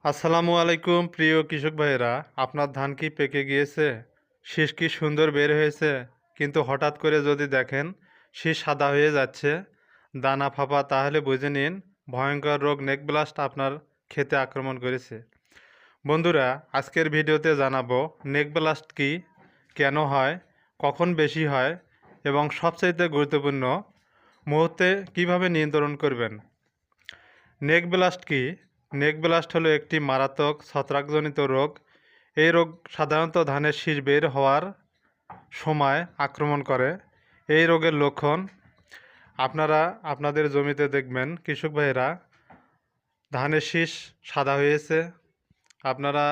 আসসালামু আলাইকুম প্রিয় কৃষক ভাইয়েরা, আপনার ধান কি পেকে গিয়েছে? শীষ কি সুন্দর বের হয়েছে? কিন্তু হঠাৎ করে যদি দেখেন শীষ সাদা হয়ে যাচ্ছে, দানা ফাঁপা, তাহলে বুঝে নিন ভয়ঙ্কর রোগ নেক ব্লাস্ট আপনার ক্ষেতে আক্রমণ করেছে। বন্ধুরা, আজকের ভিডিওতে জানাবো নেক ব্লাস্ট কি, কেন হয়, কখন বেশি হয় এবং সবচাইতে গুরুত্বপূর্ণ মুহূর্তে কিভাবে নিয়ন্ত্রণ করবেন। নেক ব্লাস্ট কি? নেক ব্লাস্ট হলো একটি মারাত্মক ছত্রাকজনিত রোগ। এই রোগ সাধারণত ধানের শীষ বের হওয়ার সময় আক্রমণ করে। এই রোগের লক্ষণ আপনারা আপনাদের জমিতে দেখবেন, কৃষক ভাইয়েরা, ধানের শীষ সাদা হয়েছে। আপনারা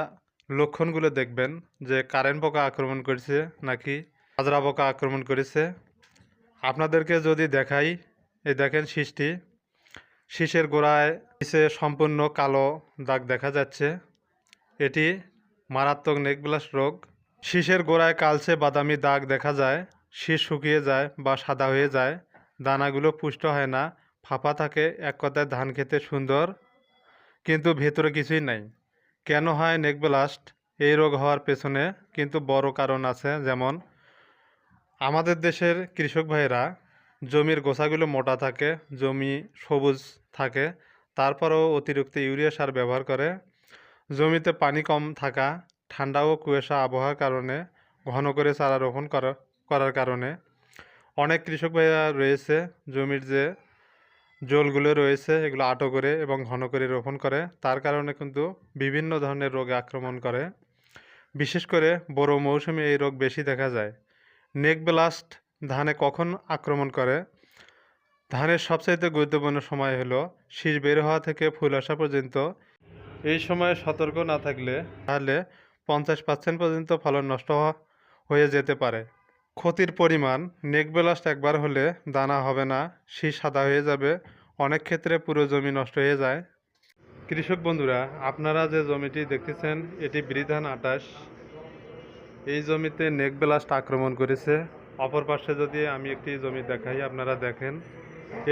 লক্ষণগুলো দেখবেন যে কারেন্ট পোকা আক্রমণ করেছে নাকি আজরা পোকা আক্রমণ করেছে। আপনাদেরকে যদি দেখাই, এই দেখেন শীষটি, শীষের গোড়ায় নিচে সম্পূর্ণ কালো দাগ দেখা যাচ্ছে। এটি মারাত্মক নেকব্লাস্ট রোগ। শীষের গোড়ায় কালচে বাদামি দাগ দেখা যায়, শীষ শুকিয়ে যায় বা সাদা হয়ে যায়, দানাগুলো পুষ্ট হয় না, ফাঁপা থাকে, এক কথায় ধান খেতে সুন্দর কিন্তু ভেতরে কিছুই নাই। কেন হয় নেকব্লাস্ট? এই রোগ হওয়ার পেছনে কিন্তু বড় কারণ আছে, যেমন আমাদের দেশের কৃষক ভাইয়েরা জমির গোছাগুলো মোটা থাকে, জমি সবুজ থাকে, তারপরেও অতিরিক্ত ইউরিয়া সার ব্যবহার করে। জমিতে পানি কম থাকা, ঠান্ডা ও কুয়াশা আবহাওয়ার কারণে, ঘন করে চারা রোপণ করার কারণে অনেক কৃষক ভাইয়েরা রয়েছে জমির যে জলগুলো রয়েছে এগুলো আটো করে এবং ঘন করে রোপণ করে, তার কারণে কিন্তু বিভিন্ন ধরনের রোগে আক্রমণ করে। বিশেষ করে বড় মৌসুমে এই রোগ বেশি দেখা যায়। নেক ব্লাস্ট ধানে কখন আক্রমণ করে? ধানের সবচাইতে গুরুত্বপূর্ণ সময় হলো শীষ বের হওয়া থেকে ফুল আসা পর্যন্ত। এই সময়ে সতর্ক না থাকলে তাহলে 50% পর্যন্ত ফলন নষ্ট হয়ে যেতে পারে। ক্ষতির পরিমাণ: নেক ব্লাস্ট একবার হলে দানা হবে না, শীষ সাদা হয়ে যাবে, অনেক ক্ষেত্রে পুরো জমি নষ্ট হয়ে যায়। কৃষক বন্ধুরা, আপনারা যে জমিটি দেখতেছেন এটি বিরিধান 28। এই জমিতে নেক ব্লাস্ট আক্রমণ করেছে। অপর পাশে যদি আমি একটি জমি দেখাই, আপনারা দেখেন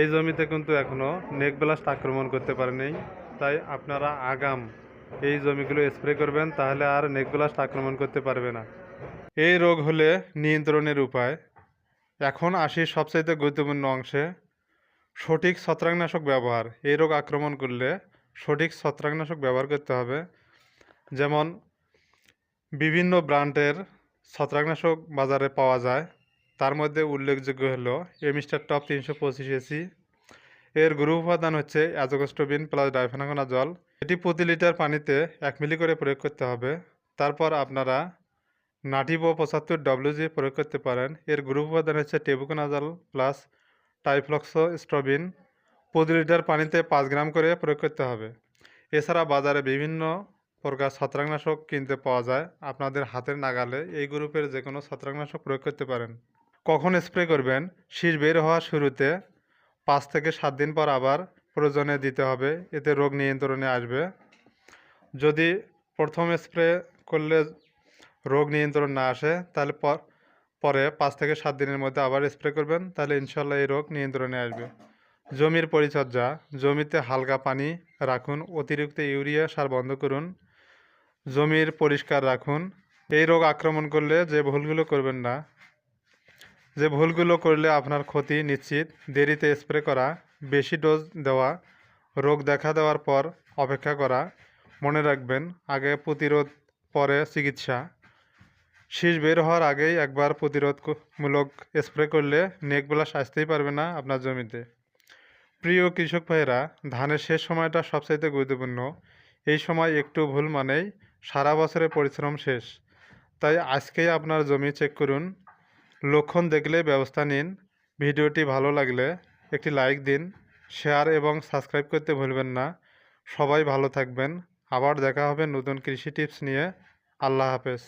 এই জমিতে কিন্তু এখনও নেক ব্লাস্ট আক্রমণ করতে পারেনি। তাই আপনারা আগাম এই জমিগুলো স্প্রে করবেন, তাহলে আর নেক ব্লাস্ট আক্রমণ করতে পারবে না। এই রোগ হলে নিয়ন্ত্রণের উপায়। এখন আসি সবচাইতে গুরুত্বপূর্ণ অংশে, সঠিক ছত্রাকনাশক ব্যবহার। এই রোগ আক্রমণ করলে সঠিক ছত্রাকনাশক ব্যবহার করতে হবে। যেমন বিভিন্ন ব্র্যান্ডের ছত্রাকনাশক বাজারে পাওয়া যায়, তার মধ্যে উল্লেখযোগ্য হলো এমিস্টার টপ 325 EC। এর গ্রুপ উপাদান হচ্ছে অ্যাজোকস্ট্রোবিন প্লাস ডাইফেনাকোনাজল। এটি প্রতি লিটার পানিতে 1 মিলি করে প্রয়োগ করতে হবে। তারপর আপনারা নাটিভো 75WG প্রয়োগ করতে পারেন। এর গ্রুপ উপাদান হচ্ছে টেবুকোনাজল প্লাস টাইফ্লক্সোস্ট্রবিন। প্রতি লিটার পানিতে 5 গ্রাম করে প্রয়োগ করতে হবে। এছাড়া বাজারে বিভিন্ন প্রকার ছত্রাকনাশক কিনতে পাওয়া যায়, আপনাদের হাতের নাগালে এই গ্রুপের যে কোনো ছত্রাকনাশক প্রয়োগ করতে পারেন। কখন স্প্রে করবেন? শীষ বের হওয়ার শুরুতে, 5 থেকে 7 দিন পর আবার প্রয়োজনে দিতে হবে, এতে রোগ নিয়ন্ত্রণে আসবে। যদি প্রথম স্প্রে করলে রোগ নিয়ন্ত্রণ না আসে, তাহলে পরে 5 থেকে 7 দিনের মধ্যে আবার স্প্রে করবেন, তাহলে ইনশাল্লাহ এই রোগ নিয়ন্ত্রণে আসবে। জমির পরিচর্যা: জমিতে হালকা পানি রাখুন, অতিরিক্ত ইউরিয়া সার বন্ধ করুন, জমির পরিষ্কার রাখুন। এই রোগ আক্রমণ করলে যে ভুলগুলো করবেন না, যে ভুলগুলো করলে আপনার ক্ষতি নিশ্চিত: দেরিতে স্প্রে করা, বেশি ডোজ দেওয়া, রোগ দেখা দেওয়ার পর অপেক্ষা করা। মনে রাখবেন, আগে প্রতিরোধ পরে চিকিৎসা। শীষ বের হওয়ার আগেই একবার প্রতিরোধমূলক স্প্রে করলে নেক ব্লাস্ট আসতেই পারবে না আপনার জমিতে। প্রিয় কৃষক ভাইয়েরা, ধানের শেষ সময়টা সবচাইতে গুরুত্বপূর্ণ। এই সময় একটু ভুল মানেই সারা বছরের পরিশ্রম শেষ। তাই আজকেই আপনার জমি চেক করুন, লক্ষণ দেখলে ব্যবস্থা নিন। ভিডিওটি ভালো লাগলে একটি লাইক দিন, শেয়ার এবং সাবস্ক্রাইব করতে ভুলবেন না। সবাই ভালো থাকবেন। আবার দেখা হবে নতুন কৃষি টিপস নিয়ে। আল্লাহ হাফেজ।